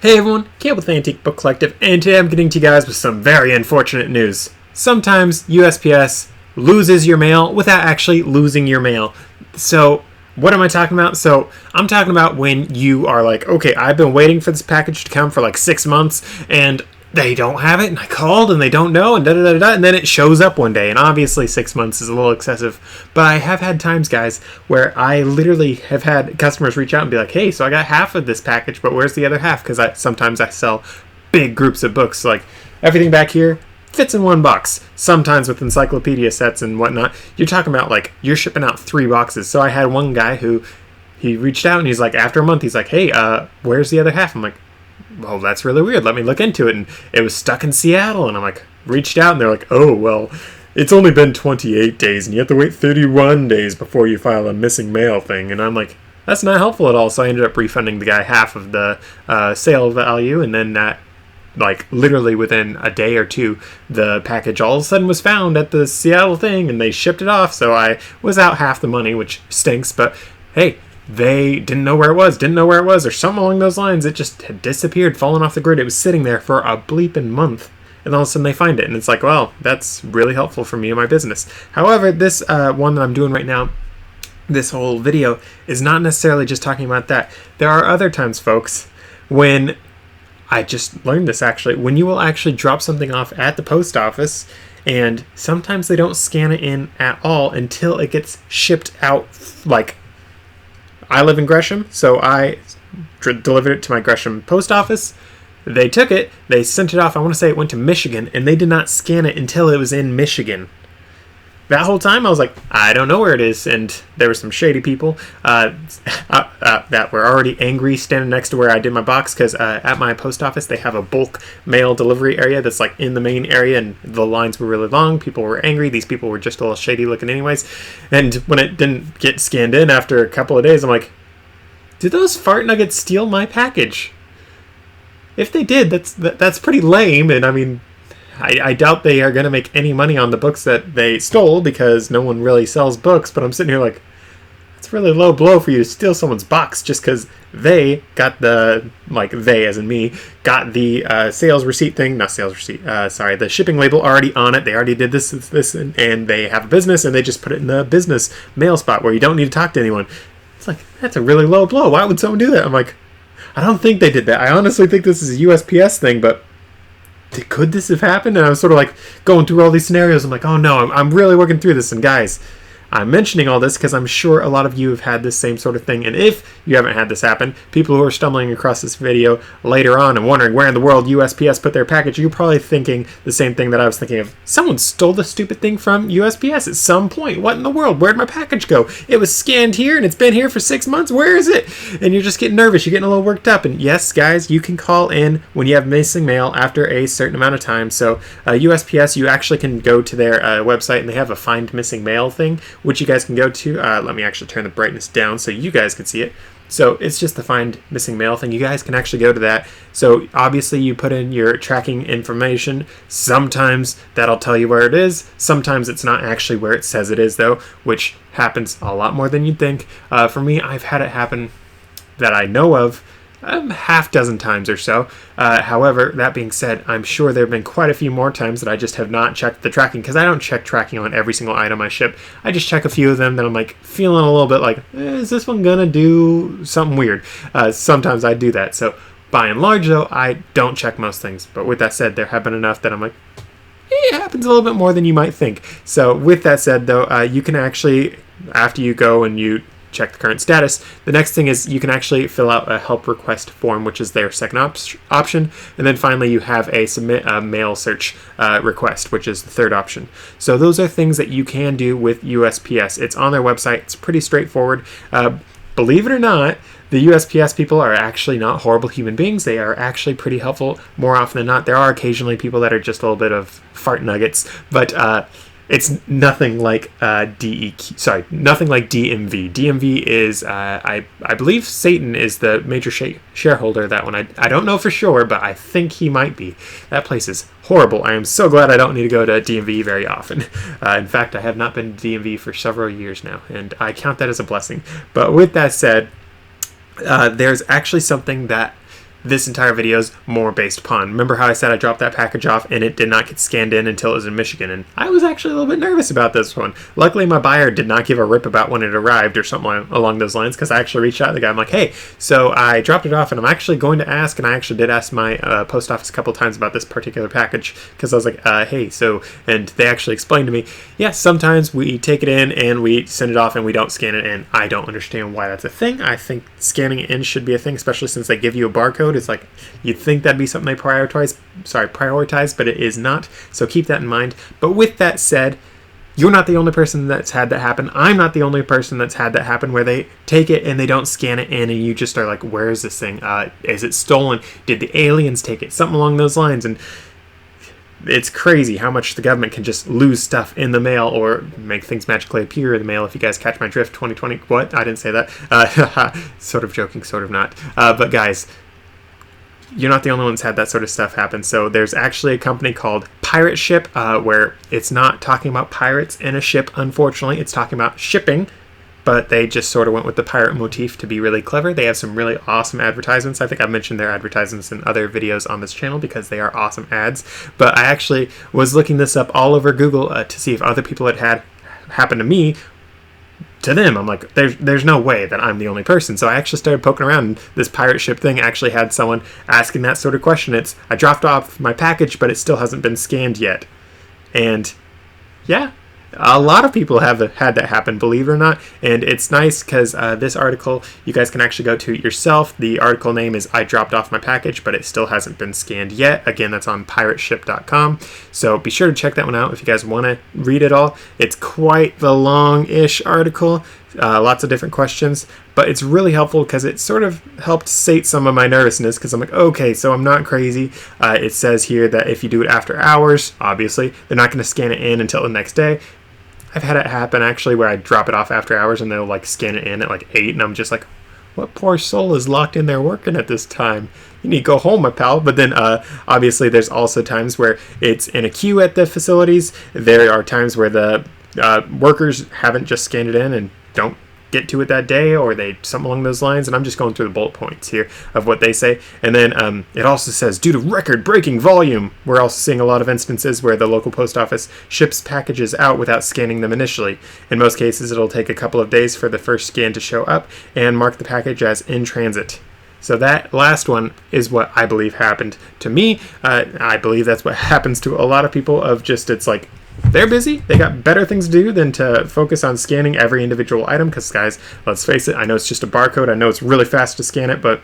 Hey everyone, Caleb with the Antique Book Collective, and today I'm getting to you guys with some very unfortunate news. Sometimes USPS loses your mail without actually losing your mail. So, what am I talking about? So, I'm talking about when you are like, okay, I've been waiting for this package to come for like 6 months, and they don't have it, and I called, and they don't know, and da-da-da-da-da, and then it shows up one day, and obviously 6 months is a little excessive, but I have had times, guys, where I literally have had customers reach out and be like, hey, so I got half of this package, but where's the other half? Because sometimes I sell big groups of books, like everything back here fits in one box, sometimes with encyclopedia sets and whatnot. You're talking about, like, you're shipping out 3 boxes, so I had one guy who, he reached out, and he's like, after a month, he's like, hey, where's the other half? I'm like, well, that's really weird. Let me look into it. And it was stuck in Seattle. And I'm like, reached out and they're like, oh, well, it's only been 28 days and you have to wait 31 days before you file a missing mail thing. And I'm like, that's not helpful at all. So I ended up refunding the guy half of the sale value. And then like literally within a day or two, the package all of a sudden was found at the Seattle thing and they shipped it off. So I was out half the money, which stinks. But hey, they didn't know where it was, or something along those lines. It just had disappeared, fallen off the grid. It was sitting there for a bleeping month, and all of a sudden they find it, and it's like, well, that's really helpful for me and my business. However, this one that I'm doing right now, this whole video, is not necessarily just talking about that. There are other times, folks, when I just learned this actually, when you will actually drop something off at the post office, and sometimes they don't scan it in at all until it gets shipped out, like, I live in Gresham, so I delivered it to my Gresham post office. They took it, they sent it off, I want to say it went to Michigan, and they did not scan it until it was in Michigan. That whole time I was like, I don't know where it is, and there were some shady people that were already angry standing next to where I did my box, because at my post office they have a bulk mail delivery area that's like in the main area, and the lines were really long. People were angry. These people were just a little shady looking anyways, and when it didn't get scanned in after a couple of days, I'm like, did those fart nuggets steal my package? If they did, that's pretty lame, and I mean, I doubt they are going to make any money on the books that they stole, because no one really sells books, but I'm sitting here like, it's a really low blow for you to steal someone's box just because they got the, like, they as in me, got the sales receipt thing, not sales receipt, the shipping label already on it. They already did this, and they have a business, and they just put it in the business mail spot where you don't need to talk to anyone. It's like, that's a really low blow. Why would someone do that? I'm like, I don't think they did that. I honestly think this is a USPS thing, but could this have happened? And I was sort of like going through all these scenarios. I'm like, oh no, I'm really working through this. And guys, I'm mentioning all this because I'm sure a lot of you have had this same sort of thing. And if you haven't had this happen, people who are stumbling across this video later on and wondering where in the world USPS put their package, you're probably thinking the same thing that I was thinking of. Someone stole the stupid thing from USPS at some point. What in the world? Where'd my package go? It was scanned here and it's been here for 6 months. Where is it? And you're just getting nervous. You're getting a little worked up. And yes, guys, you can call in when you have missing mail after a certain amount of time. So USPS, you actually can go to their website and they have a find missing mail thing, which you guys can go to. Let me actually turn the brightness down so you guys can see it. So it's just the find missing mail thing. You guys can actually go to that. So obviously you put in your tracking information. Sometimes that'll tell you where it is. Sometimes it's not actually where it says it is though, which happens a lot more than you'd think. For me, I've had it happen that I know of half dozen times or so. However, that being said, I'm sure there have been quite a few more times that I just have not checked the tracking, because I don't check tracking on every single item I ship. I just check a few of them that I'm like feeling a little bit like, is this one gonna do something weird? Sometimes I do that. So by and large though, I don't check most things. But with that said, there have been enough that I'm like, it happens a little bit more than you might think. So with that said though, you can actually, after you go and you check the current status, the next thing is you can actually fill out a help request form, which is their second option, and then finally you have a submit a mail search request, which is the third option. So those are things that you can do with USPS. It's on their website. It's pretty straightforward. Believe it or not, the USPS people are actually not horrible human beings. They are actually pretty helpful more often than not. There are occasionally people that are just a little bit of fart nuggets, but it's nothing like nothing like DMV. DMV is, I believe Satan is the major shareholder of that one. I don't know for sure, but I think he might be. That place is horrible. I am so glad I don't need to go to DMV very often. In fact, I have not been to DMV for several years now, and I count that as a blessing. But with that said, there's actually something that this entire video is more based upon. Remember how I said I dropped that package off and it did not get scanned in until it was in Michigan, and I was actually a little bit nervous about this one. Luckily, my buyer did not give a rip about when it arrived or something along those lines, because I actually reached out to the guy. I'm like, hey, so I dropped it off and I'm actually going to ask, and I actually did ask my post office a couple times about this particular package, because I was like, hey, so, and they actually explained to me, yes, sometimes we take it in and we send it off and we don't scan it in. I don't understand why that's a thing. I think scanning it in should be a thing, especially since they give you a barcode. It's like, you'd think that'd be something they prioritize, but it is not. So keep that in mind. But with that said, you're not the only person that's had that happen. I'm not the only person that's had that happen, where they take it and they don't scan it in, and you just are like, where is this thing? Is it stolen? Did the aliens take it? Something along those lines. And it's crazy how much the government can just lose stuff in the mail or make things magically appear in the mail, if you guys catch my drift. 2020, what? I didn't say that. Sort of joking, sort of not. But guys, you're not the only ones had that sort of stuff happen. So there's actually a company called Pirate Ship, where it's not talking about pirates in a ship, unfortunately. It's talking about shipping, but they just sort of went with the pirate motif to be really clever. They have some really awesome advertisements. I think I've mentioned their advertisements in other videos on this channel because they are awesome ads. But I actually was looking this up all over Google to see if other people had happened to me, to them. I'm like, there's no way that I'm the only person. So I actually started poking around, and this pirate ship thing actually had someone asking that sort of question. I dropped off my package, but it still hasn't been scanned yet. And yeah, a lot of people have had that happen, believe it or not. And it's nice because this article, you guys can actually go to yourself. The article name is I dropped off my package, but it still hasn't been scanned yet. Again, that's on pirateship.com. So be sure to check that one out if you guys want to read it all. It's quite the long-ish article. Lots of different questions, but it's really helpful because it sort of helped sate some of my nervousness, because I'm like, okay, so I'm not crazy. It says here that if you do it after hours, obviously, they're not going to scan it in until the next day. I've had it happen actually where I drop it off after hours and they'll like scan it in at like 8, and I'm just like, what poor soul is locked in there working at this time? You need to go home, my pal. But then obviously there's also times where it's in a queue at the facilities. There are times where the workers haven't just scanned it in and don't get to it that day, or they something along those lines. And I'm just going through the bullet points here of what they say. And then it also says, due to record-breaking volume, we're also seeing a lot of instances where the local post office ships packages out without scanning them initially. In most cases, it'll take a couple of days for the first scan to show up and mark the package as in transit. So that last one is what I believe happened to me. I believe that's what happens to a lot of people, of just, it's like, they're busy. They got better things to do than to focus on scanning every individual item. Because, guys, let's face it, I know it's just a barcode. I know it's really fast to scan it, but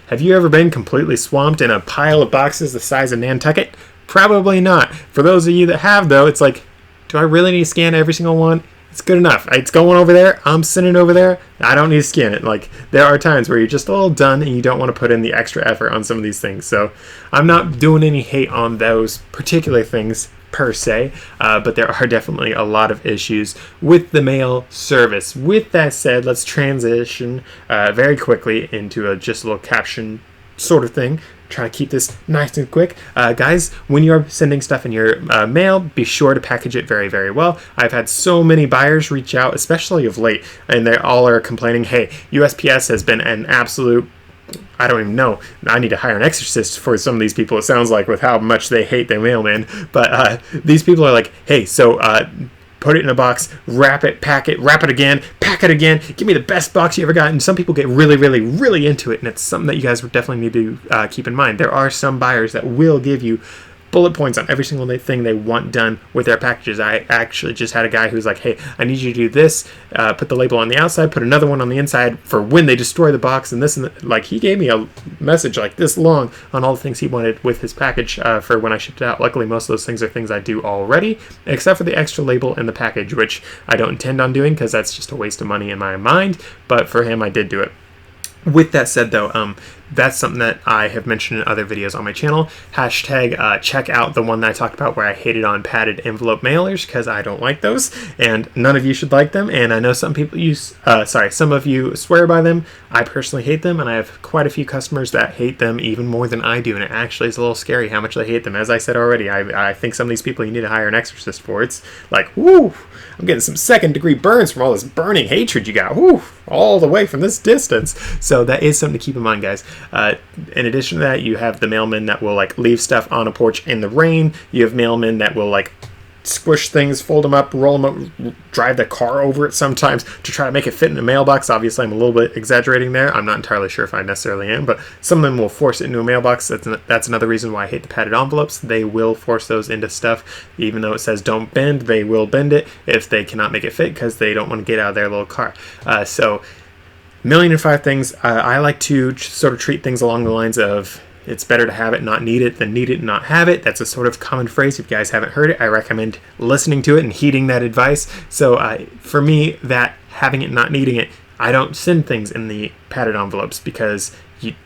have you ever been completely swamped in a pile of boxes the size of Nantucket? Probably not. For those of you that have, though, it's like, do I really need to scan every single one? It's good enough. It's going over there. I'm sitting over there. I don't need to scan it. Like, there are times where you're just all done and you don't want to put in the extra effort on some of these things. So I'm not doing any hate on those particular things per se, but there are definitely a lot of issues with the mail service. With that said, let's transition very quickly into just a little caption sort of thing. Try to keep this nice and quick. Guys, when you're sending stuff in your mail, be sure to package it very, very well. I've had so many buyers reach out, especially of late, and they all are complaining, hey, USPS has been an absolute, I don't even know. I need to hire an exorcist for some of these people, it sounds like, with how much they hate their mailman. But these people are like, hey, so put it in a box, wrap it, pack it, wrap it again, pack it again, give me the best box you ever got. And some people get really, really, really into it, and it's something that you guys would definitely need to keep in mind. There are some buyers that will give you bullet points on every single thing they want done with their packages. I actually just had a guy who's like, hey, I need you to do this, put the label on the outside, put another one on the inside for when they destroy the box, and this, and like, he gave me a message like this long on all the things he wanted with his package for when I shipped it out. Luckily, most of those things are things I do already, except for the extra label and the package, which I don't intend on doing because that's just a waste of money in my mind, but for him, I did do it. With that said, though, that's something that I have mentioned in other videos on my channel. Hashtag check out the one that I talked about where I hated on padded envelope mailers, because I don't like those, and none of you should like them. And I know some people some of you swear by them. I personally hate them, and I have quite a few customers that hate them even more than I do, and it actually is a little scary how much they hate them. As I said already, I think some of these people you need to hire an exorcist for. It's like, whoo, I'm getting some second-degree burns from all this burning hatred you got, whoo, all the way from this distance. So that is something to keep in mind, guys. In addition to that, you have the mailmen that will like leave stuff on a porch in the rain. You have mailmen that will like squish things, fold them up, roll them up, drive the car over it sometimes to try to make it fit in a mailbox. Obviously, I'm a little bit exaggerating there. I'm not entirely sure if I necessarily am, but some of them will force it into a mailbox. That's another reason why I hate the padded envelopes. They will force those into stuff. Even though it says don't bend, they will bend it if they cannot make it fit because they don't want to get out of their little car. So, 1,000,005 things. I like to sort of treat things along the lines of it's better to have it, not need it, than need it and not have it. That's a sort of common phrase. If you guys haven't heard it, I recommend listening to it and heeding that advice. So for me, that having it, not needing it, I don't send things in the padded envelopes because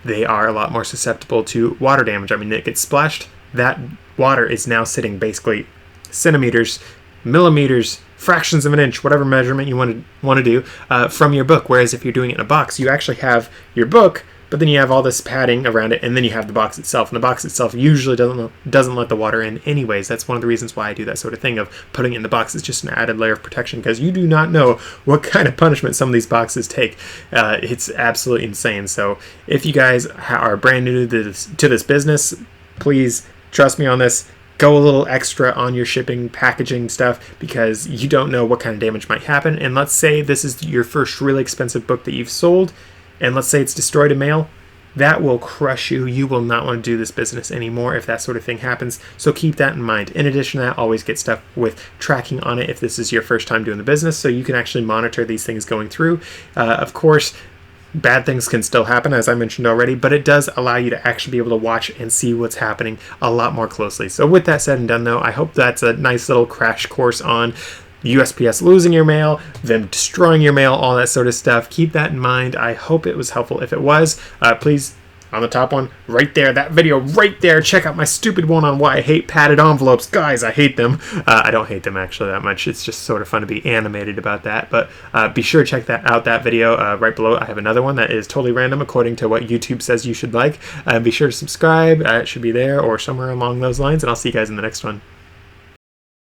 they are a lot more susceptible to water damage. I mean, it gets splashed. That water is now sitting basically centimeters, millimeters, fractions of an inch, whatever measurement you want to do from your book. Whereas if you're doing it in a box, you actually have your book, but then you have all this padding around it, and then you have the box itself. And the box itself usually doesn't let the water in anyways. That's one of the reasons why I do that sort of thing of putting it in the box. It's just an added layer of protection because you do not know what kind of punishment some of these boxes take. It's absolutely insane. So if you guys are brand new to this business, please trust me on this. Go a little extra on your shipping, packaging stuff because you don't know what kind of damage might happen. And let's say this is your first really expensive book that you've sold, and let's say it's destroyed in mail. That will crush you. You will not want to do this business anymore if that sort of thing happens. So keep that in mind. In addition to that, always get stuff with tracking on it if this is your first time doing the business, so you can actually monitor these things going through. Of course, bad things can still happen, as I mentioned already, but it does allow you to actually be able to watch and see what's happening a lot more closely. So with that said and done, though, I hope that's a nice little crash course on USPS losing your mail, them destroying your mail, all that sort of stuff. Keep that in mind. I hope it was helpful. If it was, please, on the top one, right there, that video right there, check out my stupid one on why I hate padded envelopes. Guys, I hate them. I don't hate them actually that much. It's just sort of fun to be animated about that. But be sure to check out that video right below. I have another one that is totally random according to what YouTube says you should like. Be sure to subscribe. It should be there or somewhere along those lines. And I'll see you guys in the next one.